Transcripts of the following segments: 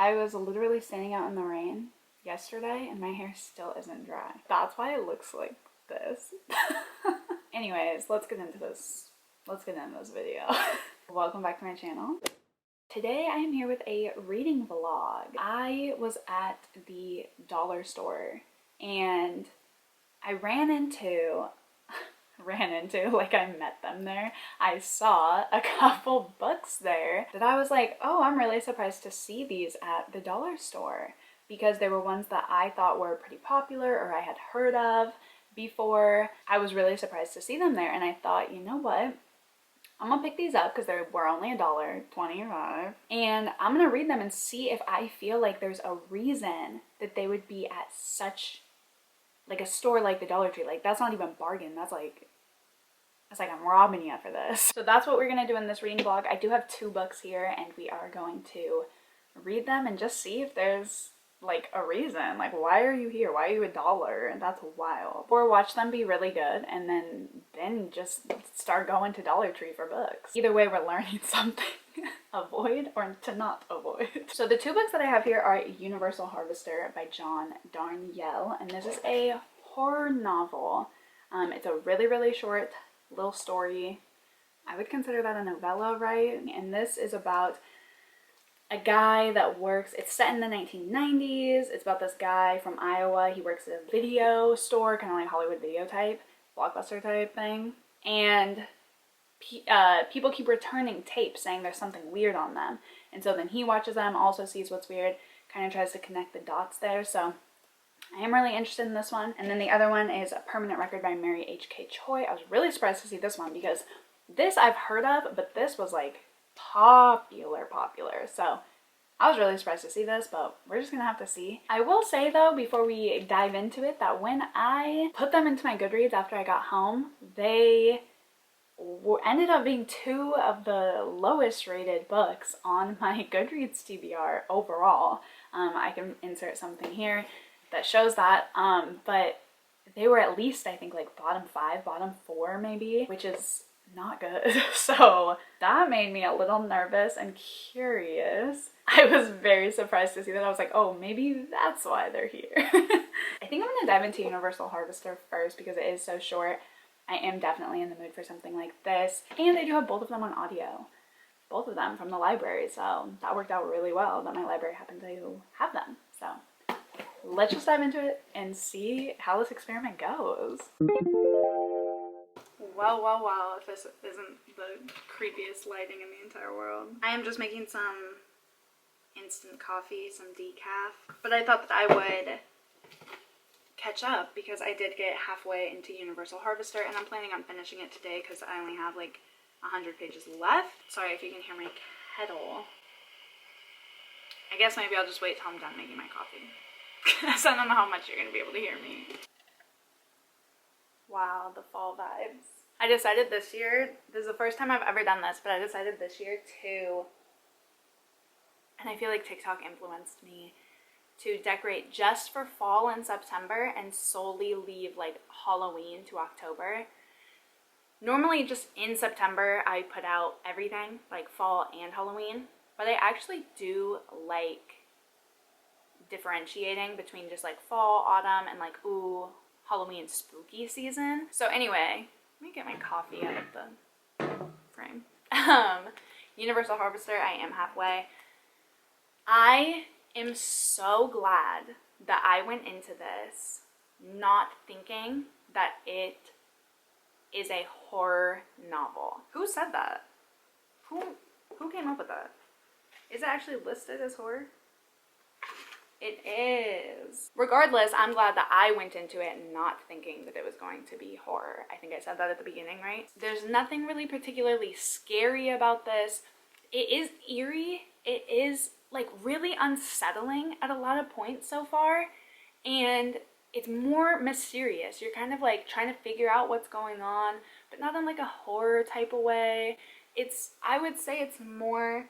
I was literally standing out in the rain yesterday and my hair still isn't dry. That's why it looks like this. Anyways, let's get into this. Let's get into this video. Welcome back to my channel. Today I am here with a reading vlog. I was at the dollar store and I ran into, like I met them there. I saw a couple books there that I was like, oh, I'm really surprised to see these at the dollar store, because they were ones that I thought were pretty popular or I had heard of before. I was really surprised to see them there, and I thought, you know what? I'm gonna pick these up because they were only $1.25, and I'm gonna read them and see if I feel like there's a reason that they would be at such like a store like the Dollar Tree. Like, that's not even bargain. That's like I'm robbing you for this. So that's what we're gonna do in this reading vlog. I do have 2 books here and we are going to read them and just see if there's like a reason. Like, why are you here? Why are you $1? And that's wild. Or watch them be really good and then just start going to Dollar Tree for books. Either way, we're learning something. Avoid or to not avoid. So the 2 books that I have here are Universal Harvester by John Darnielle, and this is a horror novel. It's a really short little story. I would consider that a novella, right? And this is about a guy that works, it's set in the 1990s. It's about this guy from Iowa. He works at a video store, kind of like Hollywood Video type, Blockbuster type thing. And people keep returning tapes saying there's something weird on them. And so then he watches them, also sees what's weird, kind of tries to connect the dots there. So I am really interested in this one. And then the other one is A Permanent Record by Mary H.K. Choi. I was really surprised to see this one because this I've heard of, but this was like popular. So I was really surprised to see this, but we're just gonna have to see. I will say though, before we dive into it, that when I put them into my Goodreads after I got home, they ended up being 2 of the lowest rated books on my Goodreads TBR overall. I can insert something here that shows that, but they were at least, I think, like bottom 5, bottom 4 maybe, which is not good. So that made me a little nervous and curious. I was very surprised to see that. I was like, oh, maybe that's why they're here. I think I'm gonna dive into Universal Harvester first because it is so short. I am definitely in the mood for something like this, and I do have both of them on audio, both of them from the library, so that worked out really well that my library happened to have them. So let's just dive into it and see how this experiment goes. Well, if this isn't the creepiest lighting in the entire world. I am just making some instant coffee, some decaf, but I thought that I would catch up because I did get halfway into Universal Harvester and I'm planning on finishing it today because I only have like 100 pages left. Sorry if you can hear my kettle. I guess maybe I'll just wait till I'm done making my coffee because I don't know how much you're going to be able to hear me. Wow, the fall vibes. I decided this year, this is the first time I've ever done this, but I decided this year to, and I feel like TikTok influenced me, to decorate just for fall and September and solely leave like Halloween to October. Normally just in September I put out everything like fall and Halloween, but I actually do like differentiating between just like fall, autumn, and like, ooh, Halloween spooky season. So anyway, let me get my coffee out of the frame. Universal Harvester, I am halfway. I am so glad that I went into this not thinking that it is a horror novel. Who said that? Who came up with that? Is it actually listed as horror? It is. Regardless, I'm glad that I went into it not thinking that it was going to be horror. I think I said that at the beginning, right? There's nothing really particularly scary about this. It is eerie. It is like really unsettling at a lot of points so far, and it's more mysterious. You're kind of like trying to figure out what's going on, but not in like a horror type of way. I would say it's more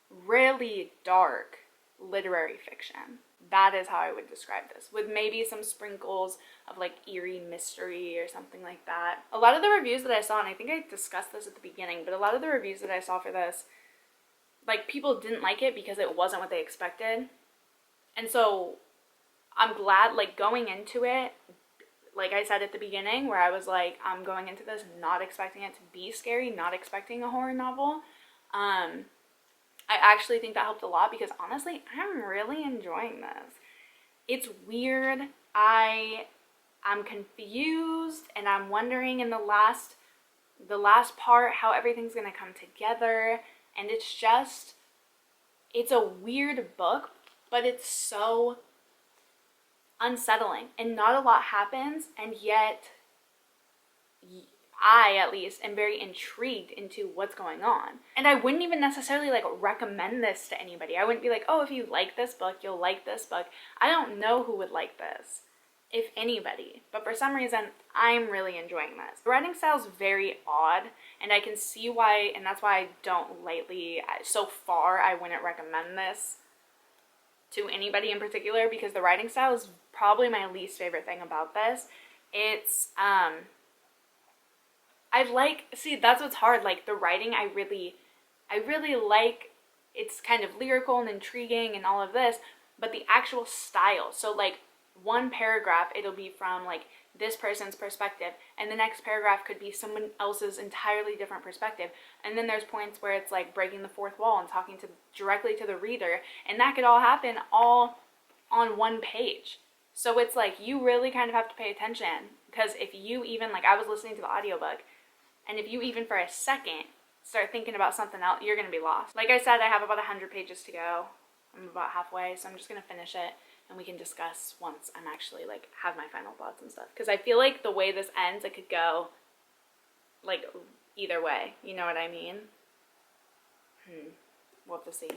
really dark literary fiction. That is how I would describe this, with maybe some sprinkles of like eerie mystery or something like that. A lot of the reviews that I saw, and I think I discussed this at the beginning, but a lot of the reviews that I saw for this like, people didn't like it because it wasn't what they expected. And so I'm glad, like, going into it, like I said at the beginning, where I was like, I'm going into this not expecting it to be scary, not expecting a horror novel. I actually think that helped a lot because honestly, I'm really enjoying this. It's weird. I'm confused, and I'm wondering in the last part how everything's gonna come together. And it's a weird book, but it's so unsettling and not a lot happens, and yet I, at least, am very intrigued into what's going on. And I wouldn't even necessarily like recommend this to anybody. I wouldn't be like, oh, if you like this book, you'll like this book. I don't know who would like this, if anybody. But for some reason, I'm really enjoying this. The writing style is very odd, and I can see why, and that's why I don't lightly, so far, I wouldn't recommend this to anybody in particular, because the writing style is probably my least favorite thing about this. It's, that's what's hard, like, the writing, I really like. It's kind of lyrical and intriguing and all of this, but the actual style, so, like, one paragraph, it'll be from, like, this person's perspective, and the next paragraph could be someone else's entirely different perspective, and then there's points where it's, like, breaking the fourth wall and talking directly to the reader, and that could all happen all on one page. So it's, like, you really kind of have to pay attention, because if you even, like, I was listening to the audiobook, and if you even for a second start thinking about something else, you're going to be lost. Like I said, I have about 100 pages to go. I'm about halfway, so I'm just going to finish it, and we can discuss once I'm actually, like, have my final thoughts and stuff. Because I feel like the way this ends, it could go, like, either way. You know what I mean? We'll have to see.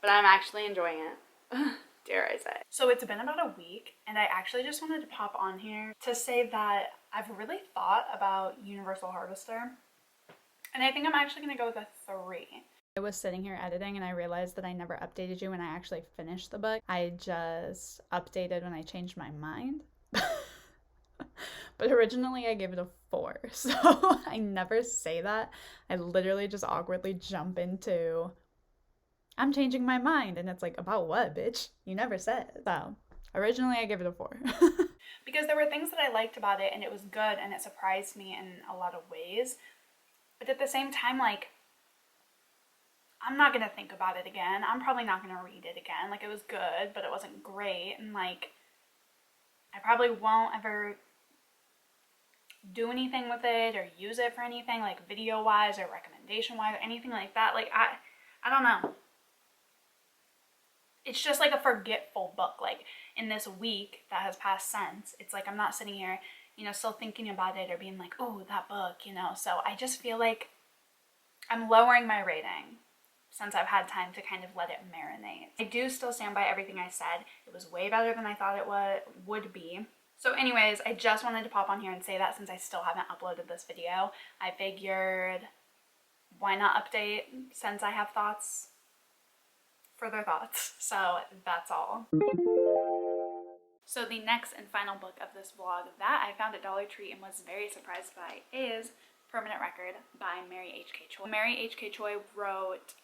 But I'm actually enjoying it. Dare I say. So it's been about a week, and I actually just wanted to pop on here to say that I've really thought about Universal Harvester, and I think I'm actually going to go with a 3. I was sitting here editing and I realized that I never updated you when I actually finished the book. I just updated when I changed my mind. But originally I gave it a 4, so I never say that. I literally just awkwardly jump into, I'm changing my mind, and it's like, about what, bitch? You never said. So originally I gave it a 4. Because there were things that I liked about it, and it was good, and it surprised me in a lot of ways. But at the same time, like, I'm not going to think about it again. I'm probably not going to read it again. Like, it was good, but it wasn't great. And, like, I probably won't ever do anything with it or use it for anything, like, video-wise or recommendation-wise or anything like that. Like, I don't know. It's just, like, a forgetful book. Like, in this week that has passed since, it's like I'm not sitting here, you know, still thinking about it or being like, oh, that book, you know. So I just feel like I'm lowering my rating since I've had time to kind of let it marinate. I do still stand by everything I said. It was way better than I thought it would be. So anyways, I just wanted to pop on here and say that since I still haven't uploaded this video. I figured, why not update since I have thoughts, further thoughts. So that's all. So the next and final book of this vlog that I found at Dollar Tree and was very surprised by is Permanent Record by Mary H.K. Choi. Mary H.K. Choi wrote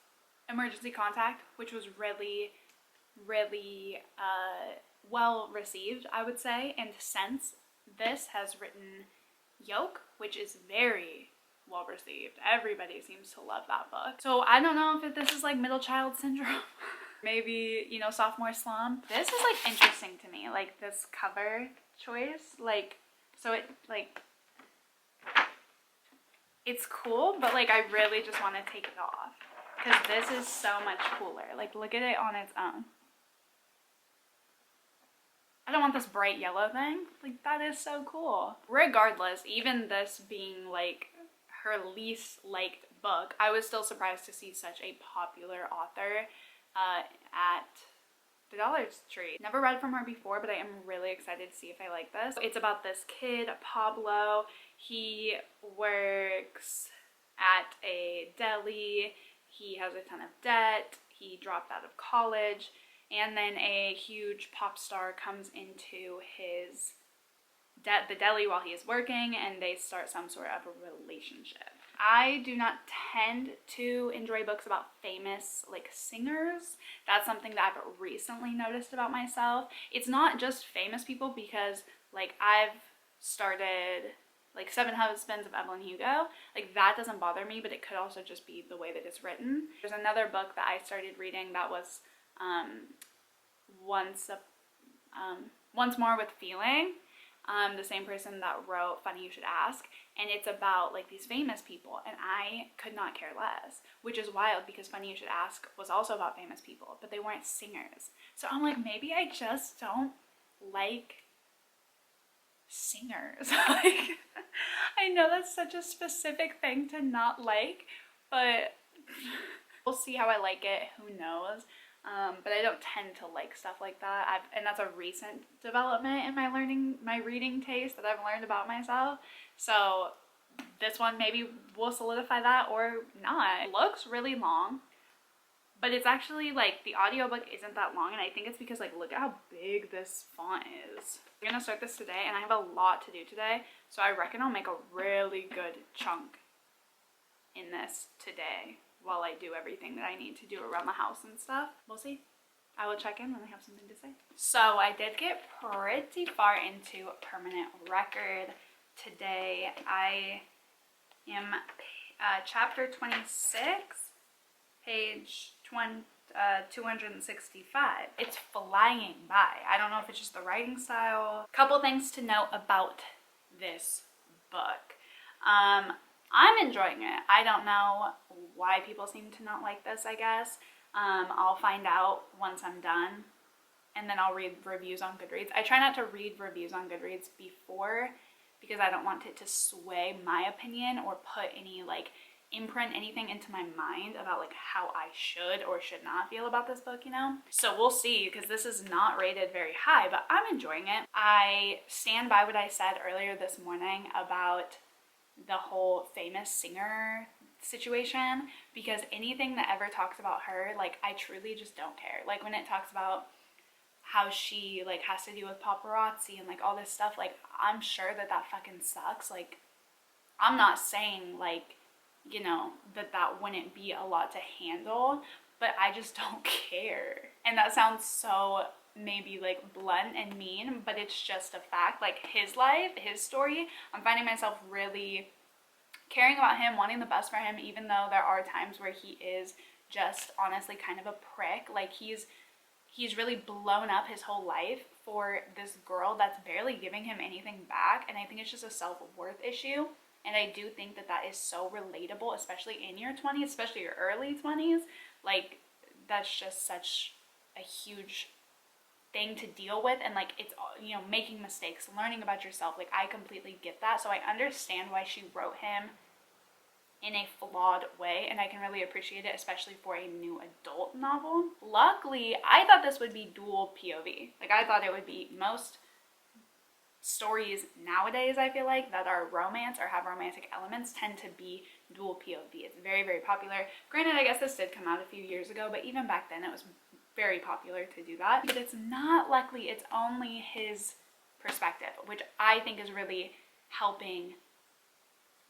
Emergency Contact, which was really well received, I would say, and since this has written Yoke, which is very well received. Everybody seems to love that book. So I don't know if this is like middle child syndrome. Maybe, you know, sophomore slump. This is like interesting to me, like this cover choice. Like, so it like, it's cool, but like I really just want to take it off because this is so much cooler. Like, look at it on its own. I don't want this bright yellow thing. Like, that is so cool. Regardless, even this being like her least liked book, I was still surprised to see such a popular author at the Dollar Tree. Never read from her before, but I am really excited to see if I like this. It's about this kid, Pablo. He works at a deli. He has a ton of debt. He dropped out of college. And then a huge pop star comes into the deli while he is working, and they start some sort of a relationship. I do not tend to enjoy books about famous like singers. That's something that I've recently noticed about myself. It's not just famous people, because like I've started like Seven Husbands of Evelyn Hugo. Like that doesn't bother me, but it could also just be the way that it's written. There's another book that I started reading that was Once More with Feeling. The same person that wrote Funny You Should Ask, and it's about like these famous people, and I could not care less, which is wild because Funny You Should Ask was also about famous people, but they weren't singers. So I'm like, maybe I just don't like singers. Like, I know that's such a specific thing to not like, but we'll see how I like it, who knows. But I don't tend to like stuff like that. And that's a recent development in my reading taste that I've learned about myself. So this one maybe will solidify that or not. It looks really long, but it's actually like the audiobook isn't that long, and I think it's because like look at how big this font is. I'm gonna start this today, and I have a lot to do today, so I reckon I'll make a really good chunk in this today while I do everything that I need to do around the house and stuff. We'll see. I will check in when I have something to say. So I did get pretty far into permanent record today. I am chapter 26, page 265. It's flying by. I don't know if it's just the writing style. Couple things to note about this book. I'm enjoying it. I don't know why people seem to not like this, I guess. I'll find out once I'm done, and then I'll read reviews on Goodreads. I try not to read reviews on Goodreads before, because I don't want it to sway my opinion or put any like imprint anything into my mind about like how I should or should not feel about this book, you know? So we'll see, because this is not rated very high, but I'm enjoying it. I stand by what I said earlier this morning about the whole famous singer situation, because anything that ever talks about her, like I truly just don't care. Like when it talks about how she like has to do with paparazzi and like all this stuff, like I'm sure that that fucking sucks. Like I'm not saying like, you know, that wouldn't be a lot to handle, but I just don't care. And that sounds so maybe like blunt and mean, but it's just a fact. Like his life, his story, I'm finding myself really caring about him, wanting the best for him, even though there are times where he is just honestly kind of a prick. Like he's really blown up his whole life for this girl that's barely giving him anything back, and I think it's just a self-worth issue. And I do think that that is so relatable, especially in your 20s, especially your early 20s. Like that's just such a huge thing to deal with, and like it's, you know, making mistakes, learning about yourself. Like I completely get that, so I understand why she wrote him in a flawed way, and I can really appreciate it, especially for a new adult novel. Luckily, I thought this would be dual POV. Like I thought it would be, most stories nowadays, I feel like, that are romance or have romantic elements tend to be dual POV. It's very, very popular. Granted, I guess this did come out a few years ago, but even back then it was very popular to do that. But it's not, luckily, it's only his perspective, which I think is really helping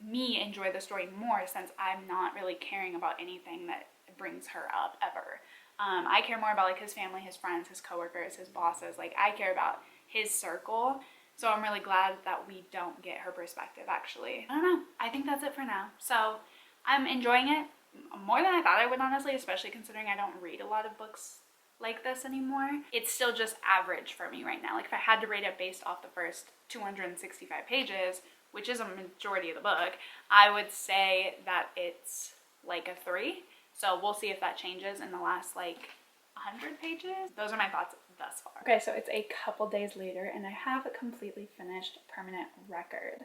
me enjoy the story more, since I'm not really caring about anything that brings her up ever. I care more about like his family, his friends, his coworkers, his bosses. Like I care about his circle. So I'm really glad that we don't get her perspective, actually. I don't know. I think that's it for now. So I'm enjoying it more than I thought I would, honestly, especially considering I don't read a lot of books like this anymore. It's still just average for me right now. Like if I had to rate it based off the first 265 pages, which is a majority of the book, I would say that it's like a 3. So we'll see if that changes in the last like 100 pages. Those are my thoughts thus far. Okay, so it's a couple days later and I have completely finished Permanent Record.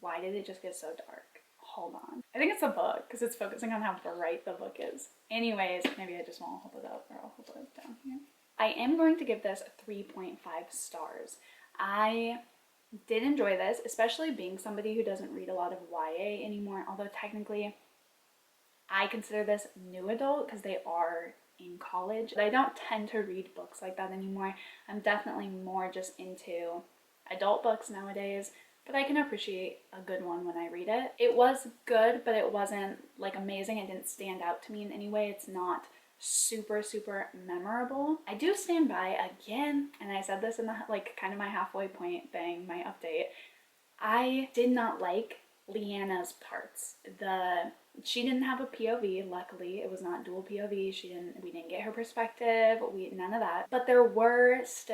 Why did it just get so dark? Hold on. I think it's the book, because it's focusing on how bright the book is. Anyways, maybe I just won't hold it up, or I'll hold it down here. I am going to give this 3.5 stars. I did enjoy this, especially being somebody who doesn't read a lot of YA anymore, although technically I consider this new adult because they are in college. But I don't tend to read books like that anymore. I'm definitely more just into adult books nowadays. but I can appreciate a good one when I read it. It was good, but it wasn't like amazing. It didn't stand out to me in any way. It's not super, super memorable. I do stand by again, and I said this in the like kind of my halfway point thing, my update. I did not like Leanna's parts. She didn't have a POV, luckily. It was not dual POV. We didn't get her perspective. None of that. But there was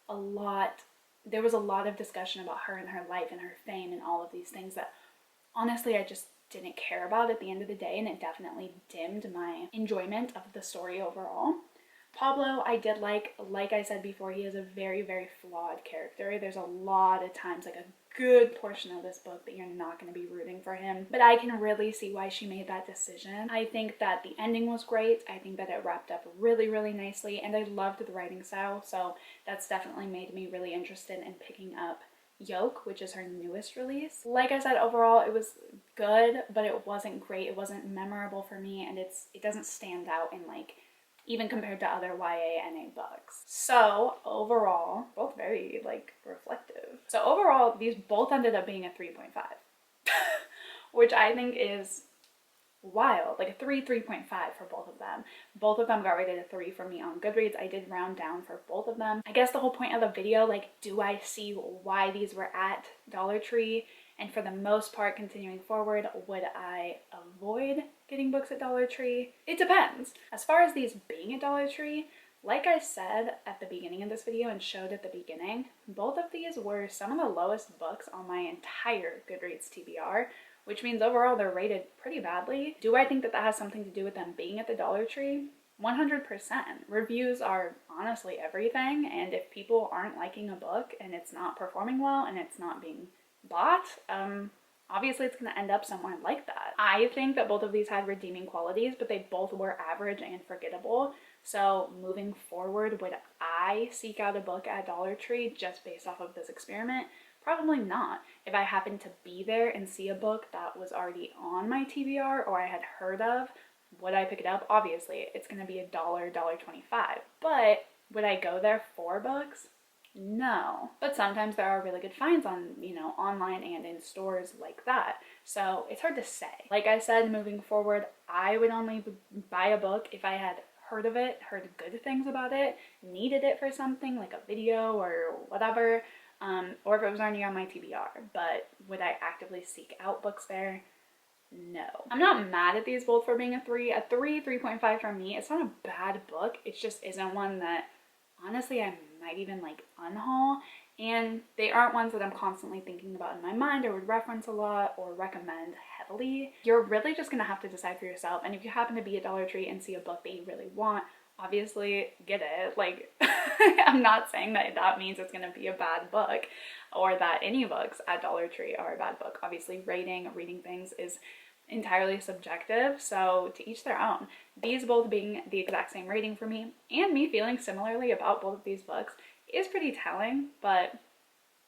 a lot of discussion about her and her life and her fame and all of these things that honestly I just didn't care about at the end of the day, and it definitely dimmed my enjoyment of the story overall. Pablo, I did like I said before, he is a very, very flawed character. There's a lot of times, like a good portion of this book, that you're not going to be rooting for him. But I can really see why she made that decision. I think that the ending was great. I think that it wrapped up really, really nicely, and I loved the writing style, so that's definitely made me really interested in picking up Yoke, which is her newest release. Like I said, overall it was good, but it wasn't great. It wasn't memorable for me, and it doesn't stand out in like even compared to other YA NA books. So overall, both very like reflective. So overall, these both ended up being a 3.5, which I think is wild. Like a 3.5 for both of them. Both of them got rated a 3 for me on Goodreads. I did round down for both of them. I guess the whole point of the video, like, do I see why these were at Dollar Tree? And for the most part, continuing forward, would I avoid getting books at Dollar Tree? It depends. As far as these being at Dollar Tree, like I said at the beginning of this video and showed at the beginning, both of these were some of the lowest books on my entire Goodreads TBR, which means overall they're rated pretty badly. Do I think that that has something to do with them being at the Dollar Tree? 100%. Reviews are honestly everything, and if people aren't liking a book and it's not performing well and it's not being bought, obviously it's going to end up somewhere like that. I think that both of these had redeeming qualities, but they both were average and forgettable. So moving forward, would I seek out a book at Dollar Tree just based off of this experiment? Probably not. If I happened to be there and see a book that was already on my TBR or I had heard of, would I pick it up? Obviously, it's going to be $1.25. But would I go there for books? No. But sometimes there are really good finds on, online and in stores like that. So it's hard to say. Like I said, moving forward, I would only buy a book if I had heard of it, heard good things about it, needed it for something like a video or whatever, or if it was already on my TBR. But would I actively seek out books there? No. I'm not mad at these both for being a 3. A 3.5 for me. It's not a bad book. It just isn't one that honestly I might even like unhaul, and they aren't ones that I'm constantly thinking about in my mind or would reference a lot or recommend heavily. You're really just gonna have to decide for yourself, and if you happen to be at Dollar Tree and see a book that you really want, obviously get it. Like, I'm not saying that that means it's gonna be a bad book or that any books at Dollar Tree are a bad book. Obviously reading things is entirely subjective, so to each their own. These both being the exact same rating for me and me feeling similarly about both of these books is pretty telling, but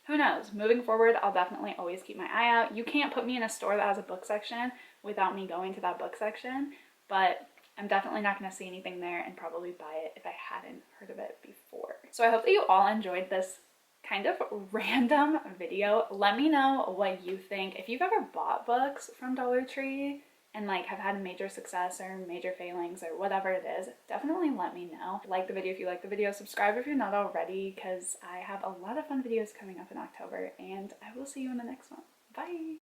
who knows? Moving forward, I'll definitely always keep my eye out. You can't put me in a store that has a book section without me going to that book section, but I'm definitely not going to see anything there and probably buy it if I hadn't heard of it before. So I hope that you all enjoyed this kind of random video. Let me know what you think. If you've ever bought books from Dollar Tree and like have had a major success or major failings or whatever it is, definitely let me know. Like the video if you like the video, subscribe if you're not already, because I have a lot of fun videos coming up in October, and I will see you in the next one. Bye!